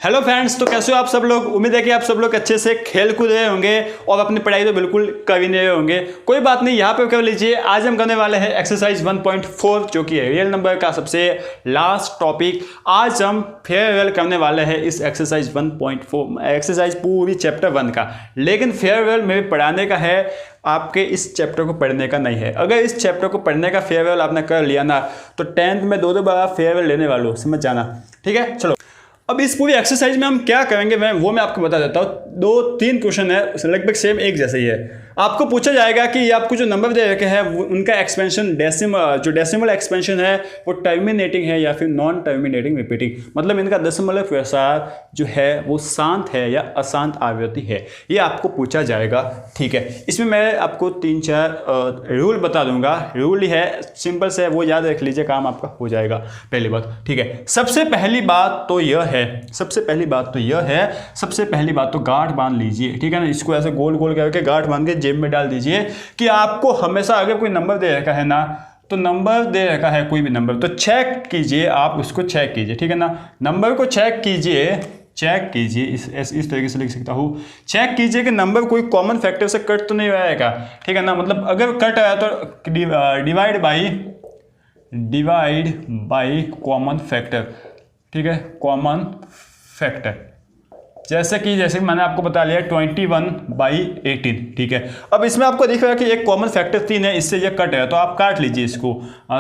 Hello friends, तो कैसे हो आप सब लोग। उम्मीद है कि आप सब लोग अच्छे से खेल कूद रहे होंगे और अपनी पढ़ाई तो बिल्कुल कर ही नहीं रहे होंगे। कोई बात नहीं, यहाँ पे कर लीजिए। आज हम करने वाले हैं एक्सरसाइज 1.4 जो कि है रियल नंबर का सबसे लास्ट टॉपिक। आज हम फेयरवेल करने वाले हैं इस एक्सरसाइज 1.4 एक्सरसाइज पूरी चैप्टर 1 का। लेकिन फेयरवेल मेरे पढ़ाने का है, आपके इस चैप्टर को पढ़ने का नहीं है। अगर इस चैप्टर को पढ़ने का फेयरवेल आपने कर लिया ना, तो 10th में दो बार आप फेयरवेल लेने वाले हो, समझ जाना। ठीक है, चलो अब इस पूरी एक्सरसाइज में हम क्या करेंगे वो मैं आपको बता देता हूँ। 2-3 क्वेश्चन है, लगभग सेम एक जैसे ही है। आपको पूछा जाएगा कि आपको जो नंबर दे रखे हैं उनका एक्सपेंशन जो डेसिमल एक्सपेंशन है वो टर्मिनेटिंग है या फिर नॉन टर्मिनेटिंग रिपीटिंग, मतलब इनका दशमलव प्रसार जो है वो शांत है या अशांत आवृत्ति है, ये आपको पूछा जाएगा। ठीक है, इसमें मैं आपको 3-4 रूल बता दूंगा। रूल ही है, सिंपल से, वो याद रख लीजिए, काम आपका हो जाएगा। पहली बात, ठीक है, सबसे पहली बात तो गांठ बांध लीजिए। ठीक है ना, इसको ऐसे गोल गोल करके गांठ बांध के जेब में डाल दीजिए कि आपको हमेशा अगर कोई नंबर दे रखा है ना, तो नंबर दे रखा है कोई भी नंबर, तो चेक कीजिए, आप उसको चेक कीजिए। ठीक है ना, नंबर को चेक कीजिए इस तरीके से लिख सकता हूँ। चेक कीजिए कि नंबर कोई कॉमन फैक्टर से कट तो नहीं रहेगा। ठीक है ना, मतलब अगर कट आया तो डिवाइड बाई कॉमन फैक्टर। ठीक है, कॉमन फैक्टर जैसे मैंने आपको बता लिया 21/18। ठीक है, अब इसमें आपको दिख रहा है कि एक कॉमन फैक्टर 3 है, इससे ये कट है, तो आप काट लीजिए इसको।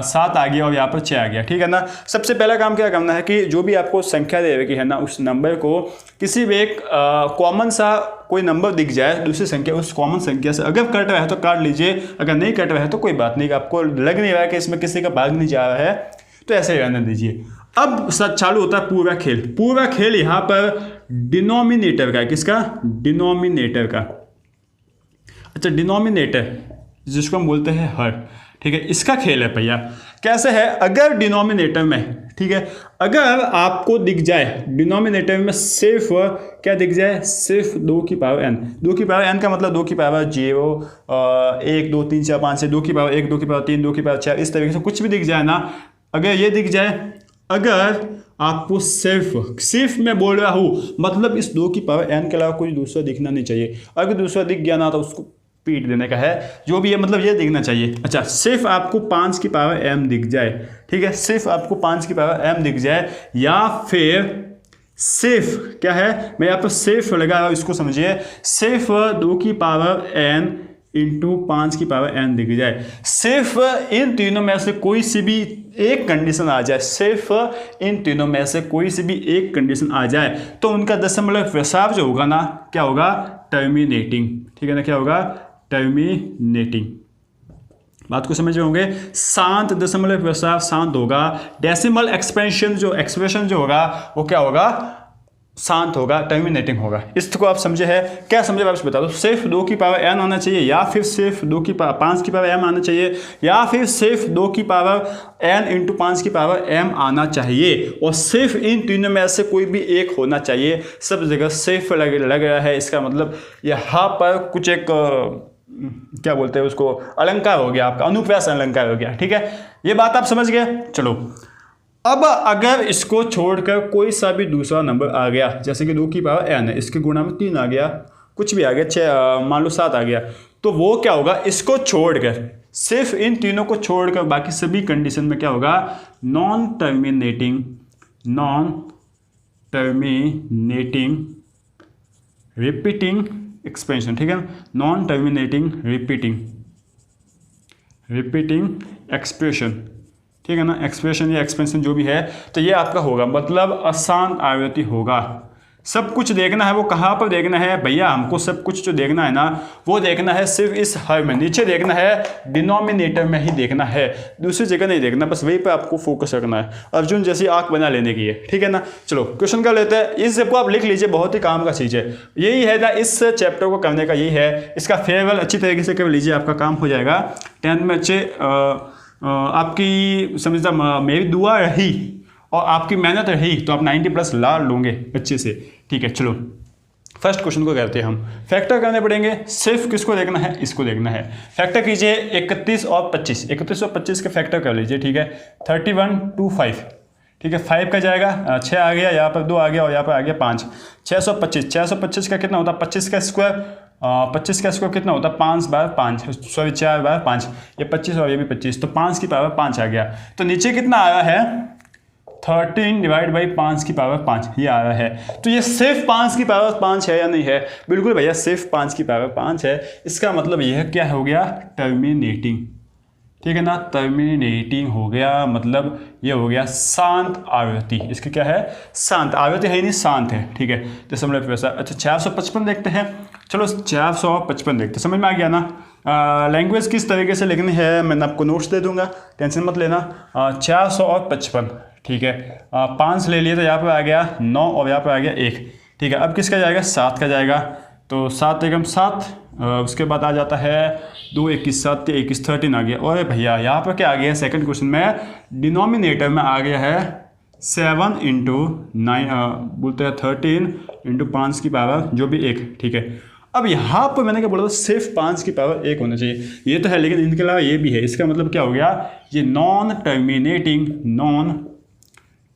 7 आ गया और यहाँ पर 6 आ गया। ठीक है ना, सबसे पहला काम क्या करना है कि जो भी आपको संख्या दे रखी है ना, उस नंबर को किसी भी एक कॉमन सा कोई नंबर दिख जाए दूसरी संख्या, उस कॉमन संख्या से अगर कट रहा है तो काट लीजिए, अगर नहीं कट रहा है तो कोई बात नहीं, आपको लग नहीं रहा है कि इसमें किसी का भाग नहीं जा रहा है तो ऐसे ही रहने दीजिए। अब चालू होता है पूरा खेल यहाँ पर डिनोमिनेटर का। किसका? डिनोमिनेटर का। अच्छा, डिनोमिनेटर जिसको हम बोलते हैं हर। ठीक है, इसका खेल है भैया। कैसे है? अगर डिनोमिनेटर में, ठीक है, अगर आपको दिख जाए डिनोमिनेटर में सिर्फ क्या दिख जाए, सिर्फ 2 की पावर n। 2 की पावर n का मतलब 2 की पावर 0, 1 2 3 4 5 से 2 की पावर 1, 2 की पावर 3, 2 की पावर 4, इस तरीके से कुछ भी दिख जाए ना, अगर ये दिख जाए, अगर आपको सिर्फ मैं बोल रहा हूँ, मतलब इस 2 की पावर n के अलावा कोई दूसरा दिखना नहीं चाहिए। अगर दूसरा दिख गया ना तो उसको पीट देने का है, जो भी है, मतलब ये दिखना चाहिए। अच्छा, सिर्फ आपको 5 की पावर m दिख जाए। ठीक है, सिर्फ आपको 5 की पावर m दिख जाए, या फिर सिर्फ क्या है, मैं यहाँ पर सिर्फ लगा रहा हूँ, इसको समझिए, सिर्फ 2 की पावर n इंटू 5 की पावर n दिख जाए। सिर्फ इन तीनों में से कोई सी भी एक कंडीशन आ जाए, सिर्फ इन तीनों में से कोई सी भी एक कंडीशन आ जाए, तो उनका दशमलव प्रसार जो होगा ना, क्या होगा? टर्मिनेटिंग। ठीक है ना, क्या होगा? टर्मिनेटिंग। बात को समझ रहे होंगे। शांत दशमलव प्रसार शांत होगा, डेसिमल एक्सपेंशन जो होगा वो क्या होगा? शांत होगा, टर्मिनेटिंग होगा। इसको आप समझे है? क्या समझे वापस बता दो। सिर्फ 2 की पावर n आना चाहिए, या फिर सिर्फ 5 की पावर m आना चाहिए, या फिर सिर्फ 2 की पावर n इंटू 5 की पावर m आना चाहिए, और सिर्फ इन तीनों में से कोई भी एक होना चाहिए। सब जगह सिर्फ लग रहा है, इसका मतलब यहाँ पर कुछ एक क्या बोलते हैं उसको, अलंकार हो गया, आपका अनुप्रास अलंकार हो गया। ठीक है, ये बात आप समझ गए। चलो, अब अगर इसको छोड़कर कोई सा भी दूसरा नंबर आ गया, जैसे कि 2 की पावर n है, इसके गुणा में 3 आ गया, कुछ भी आ गया, 6 मान लो 7 आ गया, तो वो क्या होगा? इसको छोड़कर, सिर्फ इन तीनों को छोड़कर बाकी सभी कंडीशन में क्या होगा? Non terminating repeating expansion. ठीक है, नॉन टर्मिनेटिंग रिपीटिंग एक्सप्रेशन। ठीक है ना, एक्सप्रेशन या एक्सपेंशन जो भी है, तो ये आपका होगा, मतलब अशांत आवृत्ति होगा। सब कुछ देखना है, वो कहाँ पर देखना है भैया? हमको सब कुछ जो देखना है ना, वो देखना है सिर्फ इस हर में, नीचे देखना है, डिनोमिनेटर में ही देखना है, दूसरी जगह नहीं देखना, बस वहीं पे आपको फोकस रखना है। अर्जुन जैसी आंख बना लेने की है। ठीक है ना, चलो क्वेश्चन कर लेते हैं। इस सबको आप लिख लीजिए, बहुत ही काम का चीज़ है। यही है ना, इस चैप्टर को करने का यही है। इसका फेयरवेल अच्छी तरीके से कर लीजिए, आपका काम हो जाएगा। 10th में अच्छे आपकी समझता मेरी दुआ रही और आपकी मेहनत रही तो आप 90+ ला लोगे अच्छे से। ठीक है, चलो फर्स्ट क्वेश्चन को करते हैं हम। फैक्टर करने पड़ेंगे, सिर्फ किसको देखना है? इसको देखना है। फैक्टर कीजिए 31 और 25 के फैक्टर कर लीजिए। ठीक है, 31 2 5। ठीक है। 5 का जाएगा 6 आ गया, यहाँ पर 2 आ गया और यहाँ पर आ गया 5। 625, 625 का कितना होता है 25 का स्क्वायर, 25 का स्क्वायर कितना होता है 5/5, सॉरी 4/5, ये 25 और ये भी 25, तो 5 की पावर 5 आ गया। तो नीचे कितना आया है 13 डिवाइड बाई 5 की पावर 5 ये आ रहा है। तो ये सिर्फ 5 की पावर 5 है या नहीं है? बिल्कुल भैया सिर्फ 5 की पावर 5 है। इसका मतलब यह क्या हो गया टर्मिनेटिंग, ठीक है ना, टर्मिनेटिंग हो गया, मतलब ये हो गया शांत आवृत्ति। इसकी क्या है शांत आवृत्ति है, नहीं शांत है, ठीक है। जैसे हम लोग अच्छा 455 देखते हैं, चलो 455 देखते हैं, समझ में आ गया ना। लैंग्वेज किस तरीके से लिखनी है मैंने आपको नोट्स दे दूंगा, टेंशन मत लेना। 455, ठीक है। 5 ले लिए तो यहाँ पर आ गया 9 और यहाँ पर आ गया 1, ठीक है। अब किसका जाएगा 7 का जाएगा, तो 7 एकम 7, उसके बाद आ जाता है 2 21 7 21 13 आ गया। और भैया यहाँ पर क्या आ गया सेकंड क्वेश्चन में डिनोमिनेटर में आ गया है 7 इंटू 9 बोलते हैं 13 इंटू 5 की पावर जो भी 1, ठीक है। अब यहाँ पर मैंने क्या बोला था सिर्फ 5 की पावर 1 होना चाहिए, ये तो है, लेकिन इनके अलावा ये भी है। इसका मतलब क्या हो गया ये नॉन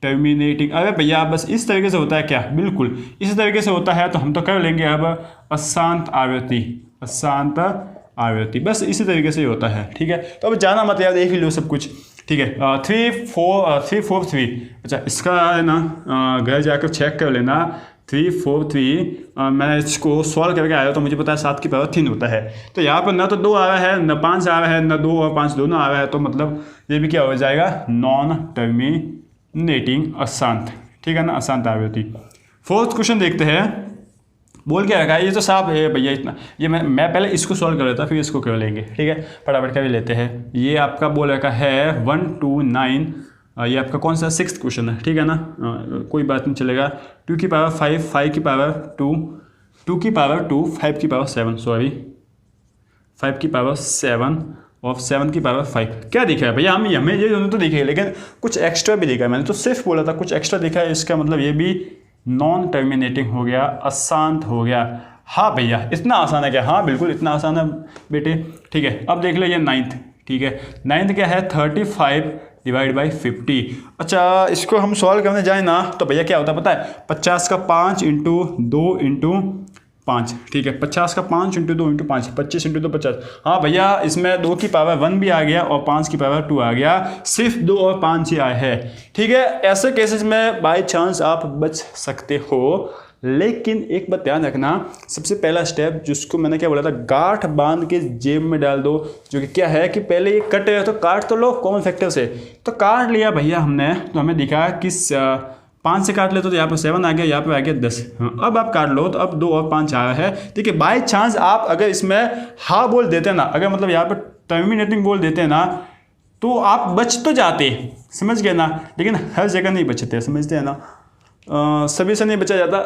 टर्मिनेटिंग। अरे भैया बस इस तरीके से होता है क्या? बिल्कुल इसी तरीके से होता है, तो हम तो कर लेंगे अब अशांत आवृत्ति, बस इसी तरीके से ही होता है, ठीक है। तो अब जाना मत यार, देख ही लो सब कुछ, ठीक है। 3 4 3, अच्छा इसका है ना घर जाकर चेक कर लेना। 3 4 3 मैं इसको सॉल्व करके आया तो मुझे पता है 7 की पावर 3 होता है। तो यहाँ पर ना तो 2 आ रहा है ना 5 आ रहा है, ना 2 और 5 दोनों आ रहा है, तो मतलब ये भी क्या हो जाएगा नॉन टर्मिनेटिंग अशांत, ठीक है ना, अशांत आवृत्ति। 4th क्वेश्चन देखते हैं, बोल क्या रखा है, ये तो साफ है भैया इतना, ये मैं पहले इसको सॉल्व कर लेता फिर इसको कर लेंगे, ठीक है। फटाफट का भी लेते हैं। ये आपका बोल रखा है 1 2 9, ये आपका कौन सा 6th क्वेश्चन है, ठीक है ना, कोई बात नहीं चलेगा। 2 की पावर 5, 5 की पावर 2, 2 की पावर 2, 5 की पावर 7, सॉरी 5 की पावर 7 और 7 की पावर 5। क्या दिखा है भैया हमें ये दोनों तो दिखे, लेकिन कुछ एक्स्ट्रा भी दिखा है, मैंने तो सिर्फ बोला था कुछ एक्स्ट्रा दिखा है। इसका मतलब ये भी नॉन टर्मिनेटिंग हो गया, अशांत हो गया। हाँ भैया इतना आसान है क्या? हाँ बिल्कुल इतना आसान है बेटे, ठीक है। अब देख लो ये 9th, ठीक है। 9th क्या है 35 डिवाइड बाई 50। अच्छा इसको हम सॉल्व करने जाए ना तो भैया क्या होता है पता है 50 का 5 इंटू 2 इंटू 5, ठीक है। 50 का 5 इंटू 2 इंटू 5, 25 इंटू 2 50। हाँ भैया इसमें 2 की पावर 1 भी आ गया और 5 की पावर 2 आ गया, सिर्फ 2 और 5 ही आए हैं, ठीक है। ऐसे केसेस में बाय चांस आप बच सकते हो, लेकिन एक बात ध्यान रखना, सबसे पहला स्टेप जिसको मैंने क्या बोला था गांठ बांध के जेब में डाल दो, जो कि क्या है कि पहले ये कट है तो काट तो लो कॉमन फैक्टर से, तो काट लिया भैया हमने, तो हमें दिखा कि 5 से काट ले तो यहाँ पर 7 आ गया, यहाँ पे आ गया 10। हाँ अब आप काट लो तो अब 2 और 5 आया है, ठीक है। बाई चांस आप अगर इसमें हाँ बोल देते ना, अगर मतलब यहाँ पर टर्मिनेटिंग बोल देते ना तो आप बच तो जाते, समझ गए ना, लेकिन हर जगह नहीं बचते, समझते हैं ना, सभी से नहीं बचा जाता,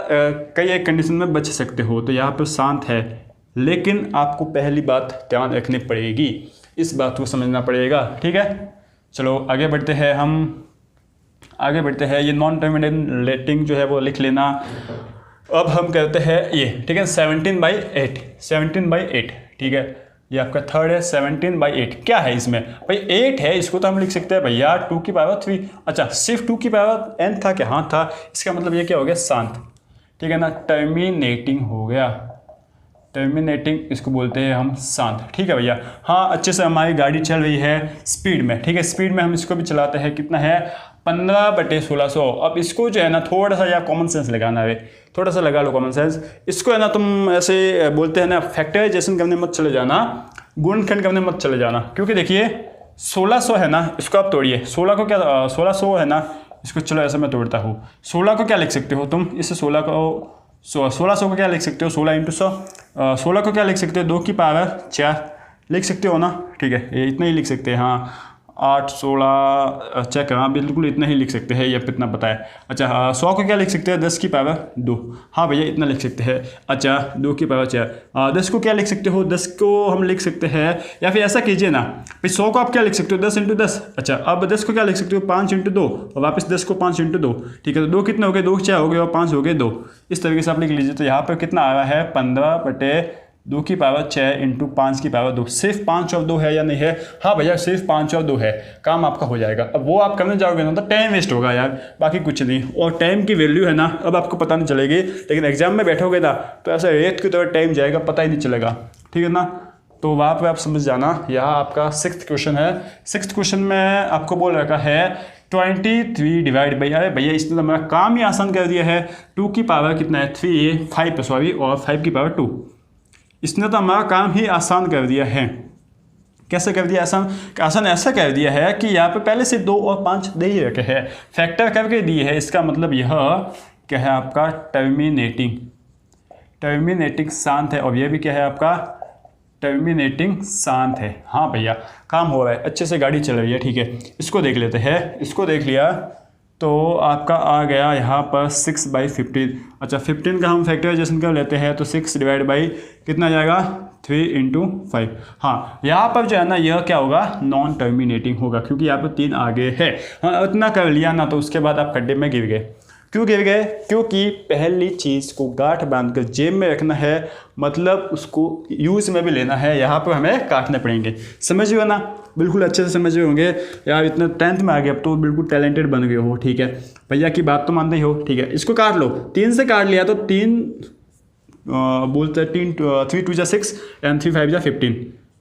कई एक कंडीशन में बच सकते हो। तो यहाँ पर शांत है, लेकिन आपको पहली बात ध्यान रखनी पड़ेगी, इस बात को समझना पड़ेगा, ठीक है। चलो आगे बढ़ते हैं, ये नॉन टर्मिनेटिंग जो है वो लिख लेना। अब हम करते हैं ये, ठीक है 17/8, ठीक है। ये आपका थर्ड है 17/8। क्या है इसमें भाई 8 है, इसको तो हम लिख सकते हैं भैया 2 की पावर 3। अच्छा सिर्फ 2 की पावर n था क्या? हाँ था। इसका मतलब ये क्या हो गया शांत, ठीक है ना, टर्मिनेटिंग हो गया, टर्मिनेटिंग इसको बोलते हैं हम शांत, ठीक है भैया। हाँ अच्छे से हमारी गाड़ी चल रही है स्पीड में, ठीक है। स्पीड में हम इसको भी चलाते हैं, कितना है 15/1600। अब इसको जो है ना थोड़ा सा या कॉमन सेंस लगाना है, थोड़ा सा लगा लो कॉमन सेंस। इसको है ना तुम ऐसे बोलते हैं ना फैक्टराइजेशन करने मत चले जाना, गुणनखंड करने मत चले जाना, क्योंकि देखिए 1600 है ना, इसको आप तोड़िए, 16 को क्या 1600 है ना, इसको चलो ऐसे मैं तोड़ता हूँ। 16 को क्या लिख सकते हो तुम, इससे 1600 को क्या लिख सकते हो 16 इंटू 100। 16 को क्या लिख सकते हो 2 की पावर 4 लिख सकते हो ना, ठीक है, ये इतना ही लिख सकते हैं। हाँ 8 16 चेक, हाँ बिल्कुल इतना ही लिख सकते हैं, ये इतना पता है। अच्छा 100 को क्या लिख सकते हैं 10 की पावर 2, हाँ भैया इतना लिख सकते हैं। अच्छा 2 की पावर 4। 10 को क्या लिख सकते हो, 10 को हम लिख सकते हैं, या फिर ऐसा कीजिए ना भाई 100 को आप क्या लिख सकते हो 10 इंटू 10। अच्छा अब 10 को क्या लिख सकते हो 5 इंटू 2 और वापस 10 को 5 इंटू 2, ठीक है। तो 2 कितने हो गए 2 4 हो गए और 5 हो गए 2, इस तरीके से आप लिख लीजिए। तो यहाँ पर कितना आ रहा है 15/2 2 की पावर 6 इंटू 5 की पावर 2। सिर्फ 5 और 2 है या नहीं है? हाँ भैया सिर्फ 5 और 2 है, काम आपका हो जाएगा। अब वो आप करने जाओगे ना तो टाइम वेस्ट होगा यार, बाकी कुछ नहीं। और टाइम की वैल्यू है ना अब आपको पता नहीं चलेगी, लेकिन एग्जाम में बैठोगे ना तो ऐसा रेत की तरह टाइम जाएगा, पता ही नहीं चलेगा, ठीक है ना। तो वहाँ पे आप समझ जाना। यहाँ आपका 6th क्वेश्चन है। 6th क्वेश्चन में आपको बोल रखा है 23 डिवाइड बाई, अरे भैया इसने तो मेरा काम ही आसान कर दिया है। 2 की पावर कितना है 3, 5 सॉरी, और 5 की पावर 2। इसने तो हमारा काम ही आसान कर दिया है। कैसे कर दिया आसान? आसान ऐसा कर दिया है कि यहाँ पे पहले से 2 और 5 दे ही रखे हैं, फैक्टर करके दिए है। इसका मतलब यह क्या है आपका टर्मिनेटिंग शांत है, और यह भी क्या है आपका टर्मिनेटिंग शांत है। हाँ भैया काम हो रहा है, अच्छे से गाड़ी चल रही है, ठीक है। इसको देख लेते हैं। इसको देख लिया तो आपका आ गया यहाँ पर 6/15। अच्छा 15 का हम फैक्टराइजेशन कर लेते हैं तो 6 डिवाइड बाई कितना जाएगा 3 इंटू 5। हाँ यहाँ पर जो है ना यह क्या होगा नॉन टर्मिनेटिंग होगा, क्योंकि यहाँ पर 3 आगे है। हाँ इतना कर लिया ना तो उसके बाद आप खड्डे में गिर गए। क्यों गिर गए? क्योंकि पहली चीज़ को गांठ बांधकर जेब में रखना है, मतलब उसको यूज़ में भी लेना है, यहाँ पर हमें काटने पड़ेंगे। समझ रहे हो ना? बिल्कुल अच्छे से समझ रहे होंगे यार, इतने 10th में आ गए अब तो बिल्कुल टैलेंटेड बन गए हो, ठीक है। भैया की बात तो मानते ही हो, ठीक है। इसको काट लो, 3 से काट लिया तो 3 बोलते हैं 3 2 6 एंड 3 5 15,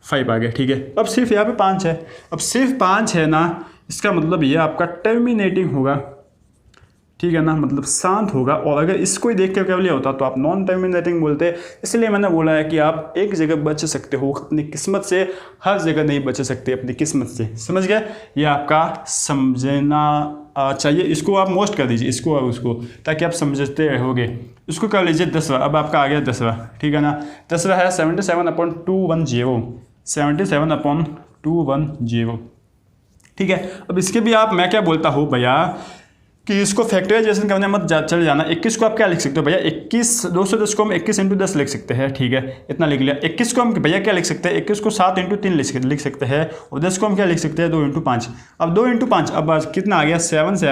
5 आ गया, ठीक है। अब सिर्फ यहाँ पे 5 है। अब सिर्फ 5 है ना, इसका मतलब ये आपका टर्मिनेटिंग होगा, ठीक है ना, मतलब शांत होगा। और अगर इसको ही देख कर केवल होता तो आप नॉन टर्मिनेटिंग बोलते। इसलिए मैंने बोला है कि आप एक जगह बच सकते हो अपनी किस्मत से, हर जगह नहीं बच सकते अपनी किस्मत से। समझ गए? ये आपका समझना चाहिए। इसको आप मोस्ट कर दीजिए, इसको और उसको, ताकि आप समझते रहोगे। इसको कर लीजिए 10वां। अब आपका आ गया 10वां, ठीक है ना। 10वां है 77/210, 77/210, ठीक है। अब इसके भी आप, मैं क्या बोलता हूँ भैया कि इसको फैक्टराइजेशन करने मत चले जाना। 21 को आप क्या लिख सकते हो भैया, 21 210 को हम 21 इंटू 10 लिख सकते हैं, ठीक है। इतना लिख लिया। 21 को हम भैया क्या लिख सकते हैं, 21 को 7 इंटू 3 लिख सकते हैं, और 10 को हम क्या लिख सकते हैं 2 इंटू 5। अब 2 इंटू 5 अब कितना आ गया 7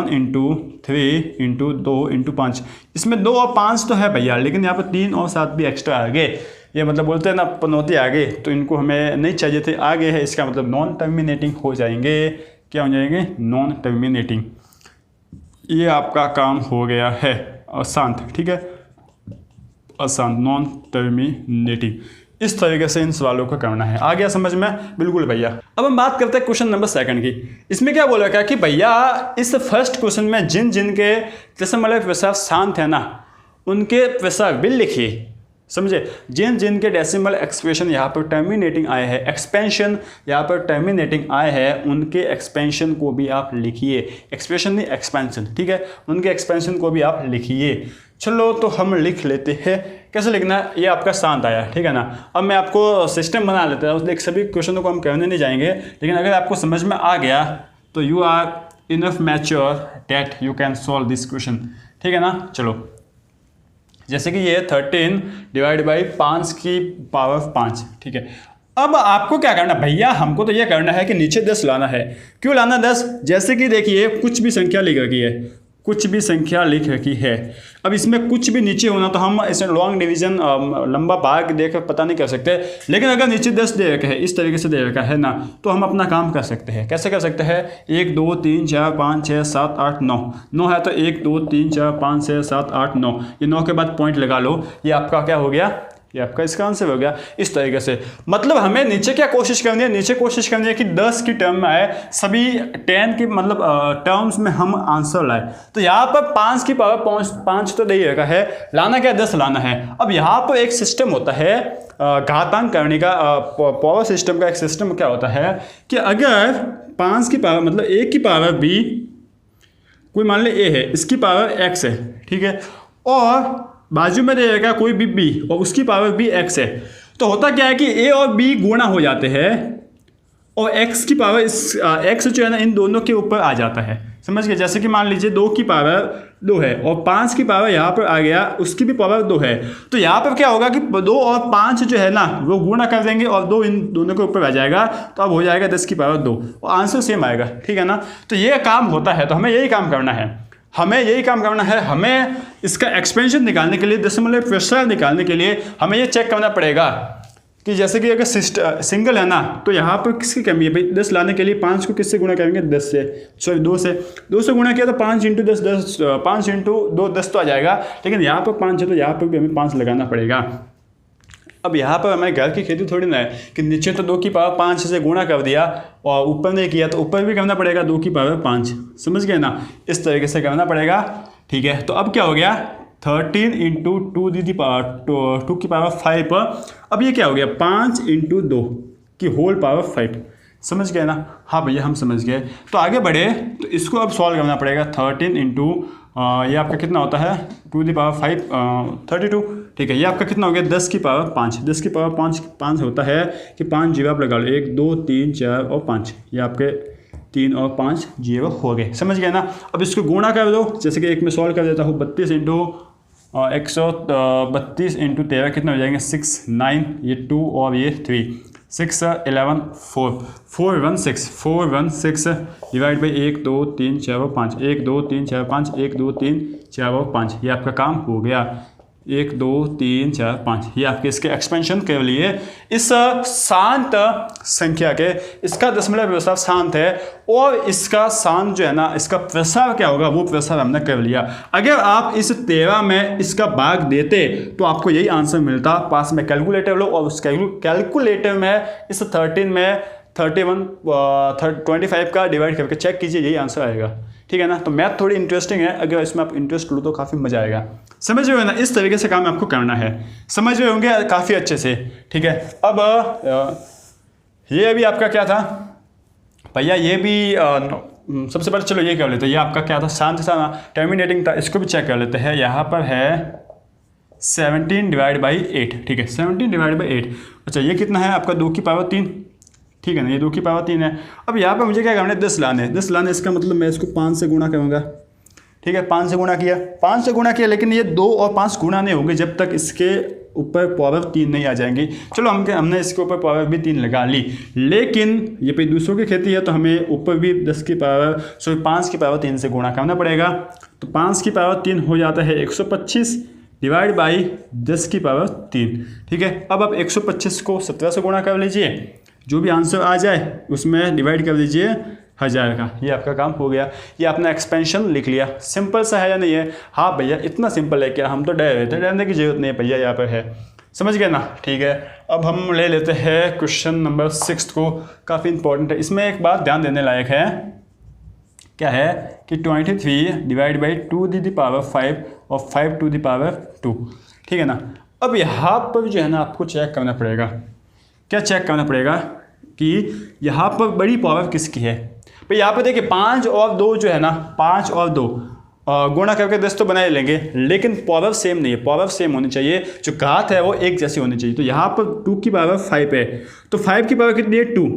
इंटू 3 इंटू 2 इंटू 5। इसमें 2 और 5 तो है भैया, लेकिन यहाँ पर 3 और 7 भी एक्स्ट्रा आ गए। ये मतलब बोलते हैं ना पनौती आ गए, तो इनको हमें नहीं चाहिए थे, आगे है। इसका मतलब नॉन टर्मिनेटिंग हो जाएंगे। क्या हो जाएंगे? Non terminating. ये आपका काम हो गया है अशांत, ठीक है, अशांत, नॉन टर्मिनेटिंग। इस तरीके से इन सवालों को करना है। आ गया समझ में? बिल्कुल भैया। अब हम बात करते हैं क्वेश्चन नंबर 2 की। इसमें क्या बोला क्या कि भैया इस फर्स्ट क्वेश्चन में जिन जिन के दशमलव प्रसार शांत है ना, उनके प्रसार बिल लिखिए। समझे? जिन जिन के डेसिमल एक्सप्रेशन यहाँ पर टर्मिनेटिंग आए हैं, एक्सपेंशन यहाँ पर टर्मिनेटिंग आए हैं, उनके एक्सपेंशन को भी आप लिखिए। एक्सप्रेशन नहीं एक्सपेंशन, ठीक है। उनके एक्सपेंशन को भी आप लिखिए। चलो तो हम लिख लेते हैं। कैसे लिखना है? ये आपका शांत आया, ठीक है ना। अब मैं आपको सिस्टम बना लेता हूँ। उसमें सभी क्वेश्चनों को हम करने नहीं जाएंगे, लेकिन अगर आपको समझ में आ गया तो you are enough mature that you can solve this question, ठीक है ना। चलो जैसे कि ये 13 डिवाइड बाई 5 की पावर 5, ठीक है। अब आपको क्या करना भैया, हमको तो ये करना है कि नीचे 10 लाना है। क्यों लाना 10? जैसे कि देखिए कुछ भी संख्या लिख रखी है, कुछ भी संख्या लिख रखी है। अब इसमें कुछ भी नीचे होना तो हम इसे लॉन्ग डिवीजन लंबा भाग देकर पता नहीं कर सकते, लेकिन अगर नीचे 10 दे रखा है, इस तरीके से दे रखा है ना, तो हम अपना काम कर सकते हैं। कैसे कर सकते हैं? 1 2 3 4 5 6 7 8 9 9 है तो 1 2 3 4 5 6 7 8 9, ये 9 के बाद पॉइंट लगा लो। ये आपका क्या हो गया? ये आपका इसका आंसर हो गया। इस तरीके से मतलब हमें नीचे क्या कोशिश करनी है, नीचे कोशिश करनी है कि 10 की टर्म में आए, सभी 10 की मतलब टर्म्स में हम आंसर लाए। तो यहाँ पर 5 की पावर 5 तो दे ही रखा है, लाना क्या 10 लाना है। अब यहाँ पर एक सिस्टम होता है घातांक करने का, पावर सिस्टम का एक सिस्टम क्या होता है कि अगर 5 की पावर मतलब 1 की पावर b, कोई मान ले a है, इसकी पावर x है, ठीक है, और बाजू में दे रखा कोई भी b और उसकी पावर भी x है, तो होता क्या है कि a और b गुणा हो जाते हैं और x की पावर x जो है ना इन दोनों के ऊपर आ जाता है। समझ गए? जैसे कि मान लीजिए 2 की पावर 2 है और 5 की पावर यहाँ पर आ गया, उसकी भी पावर 2 है, तो यहाँ पर क्या होगा कि 2 और 5 जो है ना वो गुणा कर देंगे और 2 इन दोनों के ऊपर आ जाएगा, तो अब हो जाएगा 10 की पावर 2 और आंसर सेम आएगा, ठीक है ना। तो ये काम होता है, तो हमें यही काम करना है। हमें यही काम करना है। हमें इसका एक्सपेंशन निकालने के लिए, दशमलव प्रसार निकालने के लिए हमें ये चेक करना पड़ेगा कि जैसे कि अगर सिंगल है ना, तो यहाँ पर किसकी कमी है भाई, 10 लाने के लिए 5 को किससे गुणा करेंगे, 10 से, सॉरी 2 से गुणा किया तो 5 × 10 10, 5 × 2 10 तो आ जाएगा, लेकिन यहाँ पर 5 है तो यहाँ पर भी हमें 5 लगाना पड़ेगा। अब यहाँ पर हमारे घर की खेती थोड़ी ना है कि नीचे तो 2 की पावर 5 से गुणा कर दिया और ऊपर नहीं किया, तो ऊपर भी करना पड़ेगा 2 की पावर 5, समझ गए ना, इस तरीके से करना पड़ेगा। ठीक है, तो अब क्या हो गया, 13 × 2 की पावर 5। अब ये क्या हो गया, 5 × 2 की होल पावर 5, समझ गए ना। हाँ भैया हम समझ गए। तो आगे बढ़े तो इसको अब सॉल्व करना पड़ेगा। 13 × ये आपका कितना होता है, 2 की पावर 5 32। ठीक है, ये आपका कितना हो गया, 10 की पावर 5। 10 की पावर 5 होता है कि 5 जीरो आप लगा लो, 1 2 3 4 और 5, ये आपके 3 और 5 जीरो हो गए, समझ गए ना। अब इसको गुणा कर दो, जैसे कि एक में सॉल्व कर देता हूँ, 32 × 132 × 13 कितना हो जाएंगे, 6 9, ये 2 और ये 3, 6 11 4 416 डिवाइड बाई 1 2 3 4 और 5, 1 2 3 4 5, 1 2 3 4 और 5, ये आपका काम हो गया। 1 2 3 4 5, ये आपके इसके एक्सपेंशन के लिए इस शांत संख्या के, इसका दशमलव प्रसार शांत है और इसका शांत जो है ना, इसका प्रसार क्या होगा, वो प्रसार हमने कर लिया। अगर आप इस 13 में इसका भाग देते तो आपको यही आंसर मिलता। पास में कैलकुलेटर लो और उस कैलकुलेटर में इस 13 में 25 का डिवाइड करके चेक कीजिए, यही आंसर आएगा। ठीक है ना, तो मैथ थोड़ी इंटरेस्टिंग है, अगर इसमें आप इंटरेस्ट लो तो काफ़ी मजा आएगा, समझ रहे हो ना। इस तरीके से काम आपको करना है, समझ रहे होंगे काफ़ी अच्छे से। ठीक है, अब ये अभी आपका क्या था भैया, ये भी सबसे पहले चलो ये कर लेते हैं, ये आपका क्या था, शांत था ना, टर्मिनेटिंग था, इसको भी चेक कर लेते हैं। यहाँ पर है 17 डिवाइड बाई 8। ठीक है, 17 डिवाइड बाई 8। अच्छा, ये कितना है आपका, 2 की पावर 3। ठीक है ना, ये 2 की पावर 3 है। अब यहाँ पर मुझे क्या करना है, 10 लाने, 10 लाने, इसका मतलब मैं इसको 5 से गुणा करूँगा। ठीक है, 5 से गुणा किया, लेकिन ये 2 और 5 गुणा नहीं होंगे जब तक इसके ऊपर पावर 3 नहीं आ जाएंगी। चलो हमने इसके ऊपर पावर भी 3 लगा ली, लेकिन ये पे दूसरों की खेती है तो हमें ऊपर भी 5 की पावर 3 से गुणा करना पड़ेगा। तो 5 की पावर 3 हो जाता है 125 डिवाइड बाई 10 की पावर 3। ठीक है, अब आप 125 को 17 से गुणा कर लीजिए, जो भी आंसर आ जाए उसमें डिवाइड कर दीजिए 1000 का, ये आपका काम हो गया। ये अपना एक्सपेंशन लिख लिया। सिंपल सा है या नहीं है? हाँ भैया, इतना सिंपल है क्या, हम तो डर रहे थे, डरने की जरूरत नहीं है भैया, यहाँ पर है, समझ गए ना। ठीक है, अब हम ले लेते हैं क्वेश्चन नंबर 6 को, काफ़ी इंपॉर्टेंट है। इसमें एक बात ध्यान देने लायक है, क्या है कि 23 डिवाइड बाई 2 की पावर 5 और 5 की पावर 2। ठीक है ना। अब यहाँ पर जो है ना आपको चेक करना पड़ेगा, क्या चेक करना पड़ेगा कि यहाँ पर बड़ी पावर किसकी है। भाई यहाँ पर देखिए 5 और 2 जो है ना, 5 और 2 गुणा करके 10 तो बना ही लेंगे, लेकिन पावर सेम नहीं है, पावर सेम होनी चाहिए, जो घात है वो एक जैसी होनी चाहिए। तो यहाँ पर 2 की पावर 5 है, तो 5 की पावर कितनी है, 2,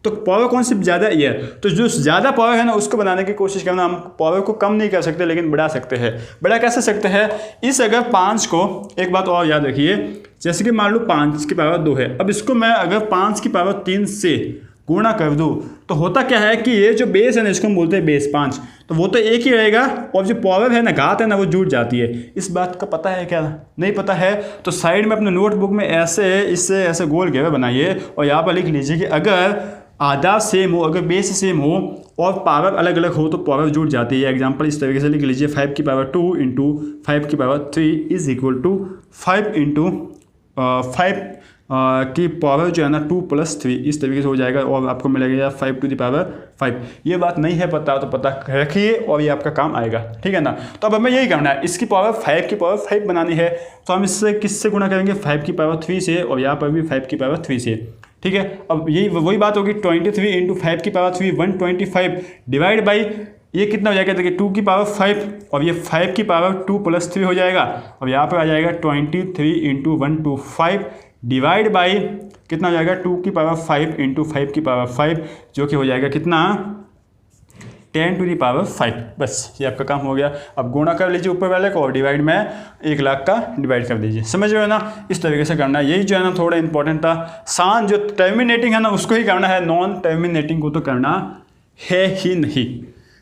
तो पावर कौन सी ज़्यादा ये है, तो जो ज़्यादा पावर है ना उसको बनाने की कोशिश करना। हम पावर को कम नहीं कर सकते लेकिन बढ़ा सकते हैं। बढ़ा कैसे सकते हैं, इस अगर 5 को, एक बात और याद रखिए, जैसे कि मान लो 5 की पावर 2 है, अब इसको मैं अगर 5 की पावर 3 से गुणा कर दूँ तो होता क्या है कि ये जो बेस है ना, इसको हम बोलते हैं बेस 5, तो वो तो एक ही रहेगा और जो पावर है ना, घात है ना, वो जुड़ जाती है। इस बात का पता है क्या, नहीं पता है तो साइड में अपने नोटबुक में ऐसे इससे ऐसे गोल घेरा बनाइए और यहाँ पर लिख लीजिए कि अगर आधा सेम हो, अगर बेस सेम हो और पावर अलग अलग हो तो पावर जुड़ जाती है। एग्जांपल इस तरीके से लिख लीजिए, 5 की पावर 2 इंटू 5 की power 3 is equal to 5 into 5 की पावर जो है ना 2 + 3, इस तरीके से हो जाएगा और आपको मिलेगा 5 की पावर 5। ये बात नहीं है पता तो पता रखिए और ये आपका काम आएगा। ठीक है ना। तो अब हमें यही करना है, इसकी पावर 5 की पावर 5 बनानी है, तो हम इससे किससे गुणा करेंगे, 5 की पावर 3 से, और यहाँ पर भी 5 की पावर 3 से। ठीक है, अब यही वही बात होगी, 23 इंटू 5 की पावर 3 125 डिवाइड बाई ये कितना हो जाएगा, देखिए 2 की पावर 5 और ये 5 की पावर 2 + 3 हो जाएगा। अब यहाँ पर आ जाएगा 23 इंटू 125 डिवाइड बाई कितना हो जाएगा, 2 की पावर 5 इंटू 5 की पावर 5, जो कि हो जाएगा कितना, 10 की पावर 5। बस ये आपका काम हो गया। अब गुणा कर लीजिए ऊपर वाले को और डिवाइड में 1 लाख का डिवाइड कर दीजिए, समझ रहे हो ना। इस तरीके से करना है, यही जो है ना थोड़ा इंपॉर्टेंट था। शांत जो टर्मिनेटिंग है ना उसको ही करना है, नॉन टर्मिनेटिंग को तो करना है ही नहीं,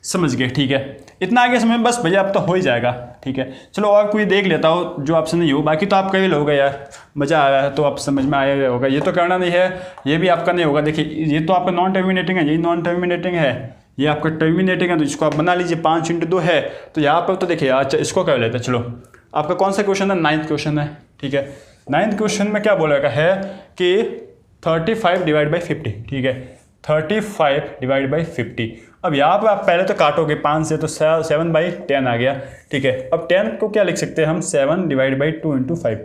समझ गए। ठीक है, इतना आगे समय बस भैया अब तो हो ही जाएगा। ठीक है, चलो और कोई देख लेता हो जो आपसे नहीं हो, बाकी तो आप कर ही लोगे यार, मज़ा आ रहा है तो आप समझ में आया होगा। ये तो करना नहीं है, ये भी आपका नहीं होगा। देखिए ये तो आपका नॉन टर्मिनेटिंग है, यही नॉन टर्मिनेटिंग है, ये आपका टर्मिनेटिंग है, तो इसको आप बना लीजिए 5 × 2 है। तो यहाँ पर तो देखिए अच्छा इसको कर लेते हैं। चलो आपका कौन सा क्वेश्चन है, 9th क्वेश्चन है। ठीक है, 9th क्वेश्चन में क्या बोला है कि 35 डिवाइड बाई 50। ठीक है, 35 डिवाइड बाई 50। अब यहाँ पर आप पहले तो काटोगे 5 से, तो 7/10 आ गया। ठीक है, अब 10 को क्या लिख सकते हैं हम, 7 डिवाइड बाई 2 × 5।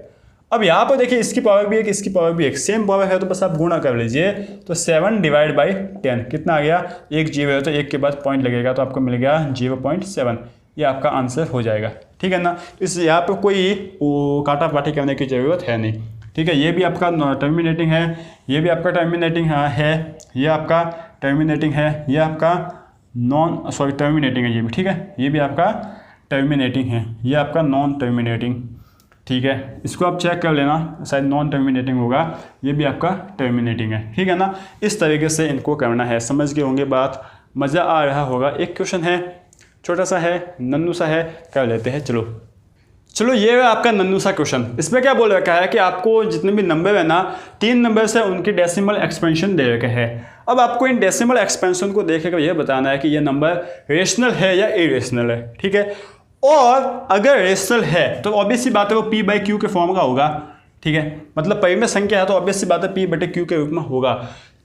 अब यहाँ पर देखिए इसकी पावर भी एक, इसकी पावर भी एक, सेम पावर है तो बस आप गुणा कर लीजिए। तो 7 डिवाइड बाई 10 कितना आ गया, एक 0 है तो एक के बाद पॉइंट लगेगा तो आपको मिल गया 0.7। ये आपका आंसर हो जाएगा। ठीक है ना, इस यहाँ पर कोई काटा पाटी करने की ज़रूरत है नहीं। ठीक है, ये भी आपका टर्मिनेटिंग है, ये भी आपका टर्मिनेटिंग है, ये आपका टर्मिनेटिंग है, ये आपका टर्मिनेटिंग है ये भी। ठीक है, ये भी आपका टर्मिनेटिंग है, ये आपका नॉन टर्मिनेटिंग। ठीक है, इसको आप चेक कर लेना, शायद नॉन टर्मिनेटिंग होगा, ये भी आपका टर्मिनेटिंग है। ठीक है ना, इस तरीके से इनको करना है। समझ गए होंगे बात, मज़ा आ रहा होगा। एक क्वेश्चन है, छोटा सा है, नन्नू सा है, कर लेते हैं। चलो ये है आपका नन्नू सा क्वेश्चन। इसमें क्या बोल रखा है कि आपको जितने भी नंबर है ना, 3 नंबर से उनकी डेसिमल एक्सपेंशन दे रखा है। अब आपको इन डेसिमल एक्सपेंशन को देखकर यह बताना है कि ये नंबर रेशनल है या इरेशनल है। ठीक है, और अगर रेशनल है तो ऑब्वियस सी बात है वो P/Q के फॉर्म का होगा। ठीक है, मतलब परिमेय संख्या है तो ऑब्वियस सी बात है P/Q के रूप में होगा।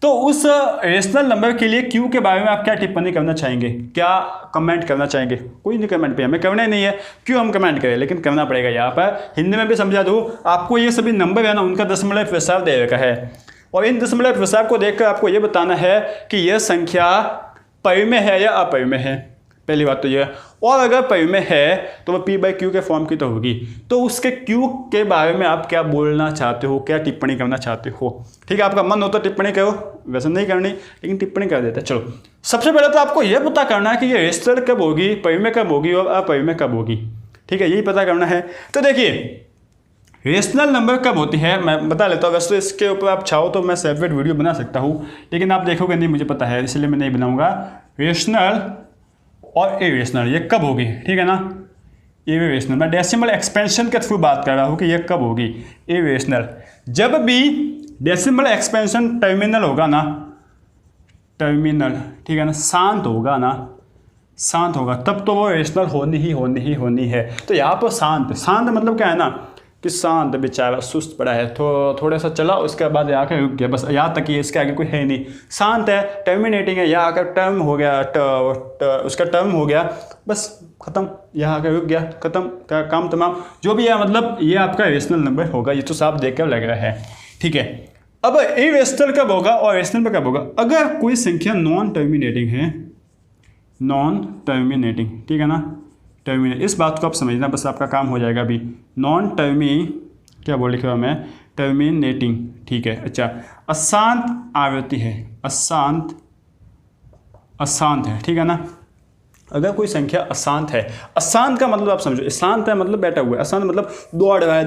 तो उस रेशनल नंबर के लिए Q के बारे में आप क्या टिप्पणी करना चाहेंगे, क्या कमेंट करना चाहेंगे? कोई नहीं कमेंट पे, हमें करना ही नहीं है, क्यों हम कमेंट करें, लेकिन करना पड़ेगा। यहाँ पर हिंदी में भी समझा दूँ आपको, ये सभी नंबर है ना उनका दशमलव प्रस्ताव दे रखा है, और इन दशमलव प्रस्ताव को देखकर आपको ये बताना है कि यह संख्या परिमेय है या अपरिमेय है। पहली बात तो ये, और अगर परिमेय है तो वह P/Q के फॉर्म की तो होगी। तो उसके Q के बारे में आप क्या बोलना चाहते हो, क्या टिप्पणी करना चाहते हो? ठीक है, आपका मन हो तो टिप्पणी करो, वैसे नहीं करनी लेकिन टिप्पणी कर देते हैं। चलो सबसे पहले तो आपको यह पता करना है कि ये रेशनल कब होगी, परिमेय कब होगी और अपरिमेय कब होगी। ठीक है, यही पता करना है। तो देखिए रेशनल नंबर कब होती है मैं बता लेता हूँ। वैसे तो इसके ऊपर आप चाहो तो मैं सेपरेट वीडियो बना सकता हूँ, लेकिन आप देखोगे नहीं, मुझे पता है, इसलिए मैं नहीं बनाऊँगा। रेशनल और इरेशनल ये कब होगी, ठीक है ना, इरेशनल। मैं डेसिमल एक्सपेंशन के थ्रू बात कर रहा हूँ कि ये कब होगी, इरेशनल। जब भी डेसिमल एक्सपेंशन टर्मिनल होगा ना, टर्मिनल, ठीक है ना, शांत होगा ना, शांत होगा, तब तो वो रेशनल होनी है। तो यहाँ पर शांत मतलब क्या है ना कि शांत, बेचारा सुस्त पड़ा है, तो थोड़ा सा चला, उसके बाद यहाँ के रुक गया, बस यहाँ तक ही, इसके आगे कोई है नहीं, शांत है। टर्मिनेटिंग है, यहाँ आकर टर्म हो गया, उसका टर्म हो गया, बस खत्म, यहाँ आकर रुक गया, खत्म, काम तमाम, जो भी है, मतलब ये आपका रेशनल नंबर होगा। ये तो साफ देखकर लग रहा है। ठीक है, अब इरेशनल कब होगा और रेशनल कब होगा? अगर कोई संख्या नॉन टर्मिनेटिंग है, नॉन टर्मिनेटिंग, ठीक है ना, टर्मिनेट, इस बात को आप समझना, बस आपका काम हो जाएगा अभी। नॉन क्या बोल लिखा मैं, टर्मिनेटिंग। ठीक है, अच्छा, अशांत आवृत्ति है, अशांत है, ठीक है ना। अगर कोई संख्या अशांत है, अशांत का मतलब आप समझो, शांत है मतलब बैठा हुआ है, अशांत मतलब दौड़ रहा है,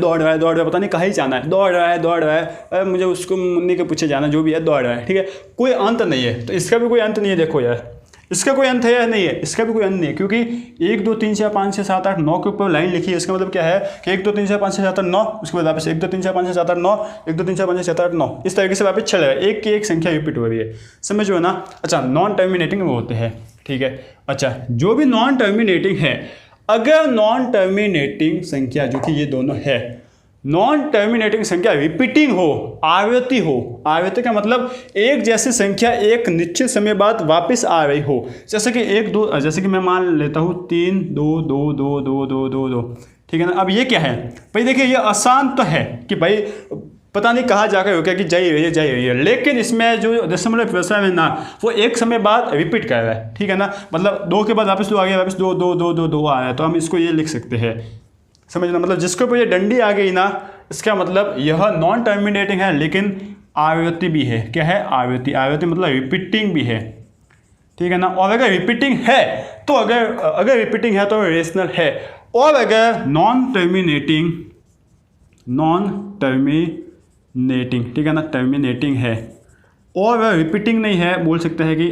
पता नहीं कहाँ ही जाना है, दौड़ रहा है, मुझे उसको मुन्नी के पीछे जाना, जो भी है दौड़ रहा है। ठीक है, कोई अंत नहीं है, तो इसका भी कोई अंत नहीं है। देखो यार, इसका कोई अंत है या नहीं है? इसका भी कोई अंत नहीं है, क्योंकि 1 2 3 4 5 6 7 8 9 के ऊपर लाइन लिखी है। इसका मतलब क्या है कि 1 2 3 4 5 6 7 8 9, उसके बाद वापस 1 2 3 4 5 6 7 8 9, 1 2 3 4 5 6 7 8 9, इस तरीके से वापस चल रहा है, एक की एक संख्या रिपीट हो रही है, समझो ना। अच्छा, नॉन टर्मिनेटिंग वो होते हैं। ठीक है, अच्छा, जो भी नॉन टर्मिनेटिंग है, अगर नॉन टर्मिनेटिंग संख्या जो कि ये दोनों है, नॉन टर्मिनेटिंग संख्या रिपीटिंग हो, आवृत्ति का मतलब एक जैसी संख्या एक निश्चित समय बाद वापस आ रही हो, जैसे कि 1 2, जैसे कि मैं मान लेता हूँ 3 2 2 2 2 2 2 2, ठीक है ना। अब ये क्या है भाई, देखिए ये अशांत तो है कि भाई पता नहीं कहाँ जाकर हो क्या कि जा रही है, लेकिन इसमें जो दशमलव प्रस्ताव है ना, वो एक समय बाद रिपीट कर रहा है, ठीक है ना, मतलब 2 के बाद वापस 2 आ गया, वापस 2 2 2 2 2 आ रहा है, तो हम इसको ये लिख सकते हैं, समझना। मतलब जिसके ऊपर ये डंडी आ गई ना, इसका मतलब यह नॉन टर्मिनेटिंग है, लेकिन आवृत्ति भी है। क्या है? आवृत्ति मतलब रिपीटिंग भी है, ठीक है ना। और अगर रिपीटिंग है तो अगर रिपीटिंग है तो रेशनल है, और अगर नॉन टर्मिनेटिंग, ठीक है ना, टर्मिनेटिंग है और रिपीटिंग नहीं है, बोल सकते हैं कि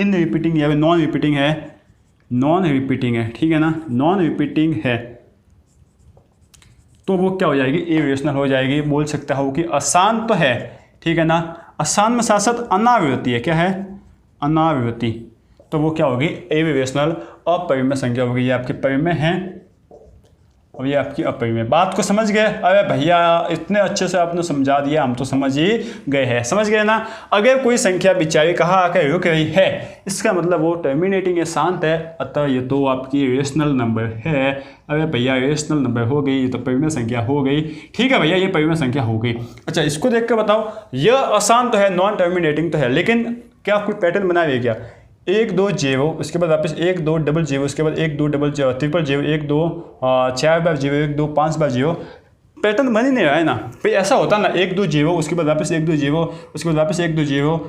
इन रिपीटिंग या नॉन रिपीटिंग है, नॉन रिपीटिंग है, ठीक है ना, नॉन रिपीटिंग है, तो वो क्या हो जाएगी, इरेशनल हो जाएगी। बोल सकता हो कि अशांत तो है, ठीक है ना, अशांत में साथ साथ अनावृत्ति है, क्या है, अनावृत्ति, तो वो क्या होगी, इरेशनल अपरिमेय संख्या होगी। ये आपके परिमेय हैं और ये आपकी अपरिमेय। बात को समझ गए? अरे भैया इतने अच्छे से आपने समझा दिया, हम तो समझ ही गए हैं, समझ गए ना। अगर कोई संख्या बिचारी कहाँ आकर रुक रही है, इसका मतलब वो टर्मिनेटिंग है, शांत है, अतः ये तो आपकी रेशनल नंबर है। अरे भैया रेशनल नंबर हो गई, ये तो परिमेय संख्या हो गई, ठीक है भैया, ये परिमेय संख्या हो गई। अच्छा, इसको देख कर बताओ, यह अशांत तो है, नॉन टर्मिनेटिंग तो है, लेकिन क्या कोई पैटर्न बनाए क्या, 1 2 0, उसके बाद वापस 1 2 डबल 0, उसके बाद 1 2 डबल ट्रिपल 0, 1 2 4 बार 0, 1 2 5 बार 0, पैटर्न बन ही नहीं रहा है ना भाई। ऐसा होता ना 1 2 0, उसके बाद वापस 1 2 0, उसके बाद वापस 1 2 0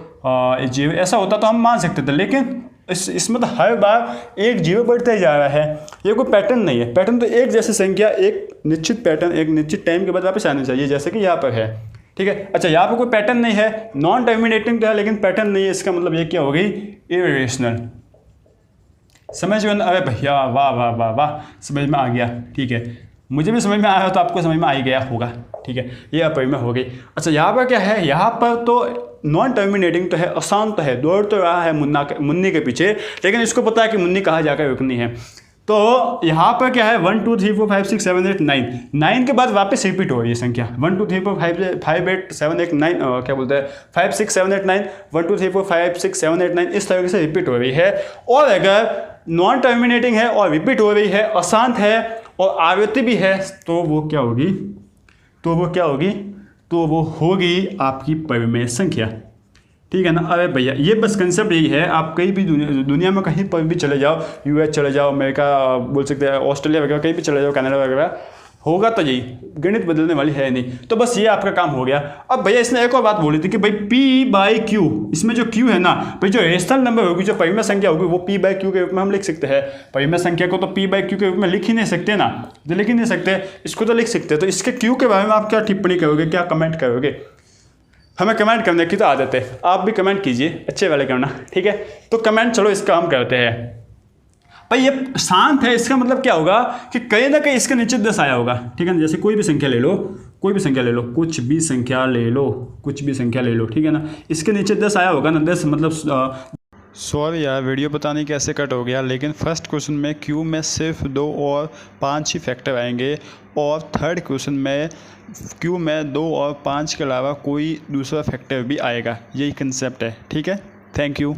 0, ऐसा होता तो हम मान सकते थे, लेकिन इसमें तो हर बार 1 0 बढ़ता ही जा रहा है। ये कोई पैटर्न नहीं है। पैटर्न तो एक जैसी संख्या एक निश्चित पैटर्न एक निश्चित टाइम के बाद वापस आनी चाहिए, जैसे कि यहाँ पर है, ठीक है। अच्छा, यहाँ पर कोई पैटर्न नहीं है, नॉन टर्मिनेटिंग तो है लेकिन पैटर्न नहीं है, इसका मतलब ये क्या हो गई, इरेशनल। समझ में? अरे भैया वाह वाह वाह वाह, समझ में आ गया, ठीक है, मुझे भी समझ में आया तो आपको समझ में आ ही गया होगा, ठीक है, ये अपरिमेय हो गई। अच्छा, यहाँ पर क्या है, यहाँ पर तो नॉन टर्मिनेटिंग तो है, अशांत तो है, दौड़ तो रहा है मुन्नी के पीछे, लेकिन इसको पता है कि मुन्नी कहाँ जाकर रुकनी है। तो यहाँ पर क्या है, 1 2 3 4 5 6 7 8 9, 9 के बाद वापस रिपीट हो रही है संख्या, 1 2 3 4 5 8 7 8 9, क्या बोलते हैं, 5 6 7 8 9, 1 2 3 4 5 6 7 8 9, इस तरीके से रिपीट हो रही है। और अगर नॉन टर्मिनेटिंग है और रिपीट हो रही है, अशांत है और आवृत्ति भी है, तो वो क्या होगी, तो वो क्या होगी, तो वो होगी आपकी परिमेय संख्या, ठीक है ना। अरे भैया ये बस कंसेप्ट यही है, आप कहीं भी दुनिया में कहीं पर भी चले जाओ, यूएस चले जाओ, अमेरिका बोल सकते हैं, ऑस्ट्रेलिया वगैरह कहीं भी चले जाओ, कनाडा वगैरह, होगा तो यही, गणित बदलने वाली है नहीं। तो बस ये आपका काम हो गया। अब भैया इसने एक और बात बोली थी कि भाई P/Q, इसमें जो Q है ना भाई, जो रेशनल नंबर होगी, जो परिमेय संख्या होगी, वो P/Q के रूप में हम लिख सकते हैं। परिमेय संख्या को तो P/Q के रूप में लिख ही नहीं सकते ना, तो लिख ही नहीं सकते, इसको तो लिख सकते हैं। तो इसके Q के बारे में आप क्या टिप्पणी करोगे, क्या कमेंट करोगे? हमें कमेंट करने की तो आदत है, आप भी कमेंट कीजिए, अच्छे वाले करना, ठीक है। तो कमेंट चलो इसका हम करते हैं। भाई ये शांत है, इसका मतलब क्या होगा कि कहीं ना कहीं इसके नीचे 10 आया होगा, ठीक है ना। जैसे कोई भी संख्या ले लो, कोई भी संख्या ले लो, कुछ भी संख्या ले लो, कुछ भी संख्या ले लो, ठीक है ना, इसके नीचे 10 आया होगा ना, 10 मतलब सॉरी यार वीडियो पता नहीं कैसे कट हो गया, लेकिन फर्स्ट क्वेश्चन में Q में सिर्फ 2 और 5 ही फैक्टर आएंगे, और थर्ड क्वेश्चन में Q में 2 और 5 के अलावा कोई दूसरा फैक्टर भी आएगा। यही कंसेप्ट है, ठीक है। Thank you.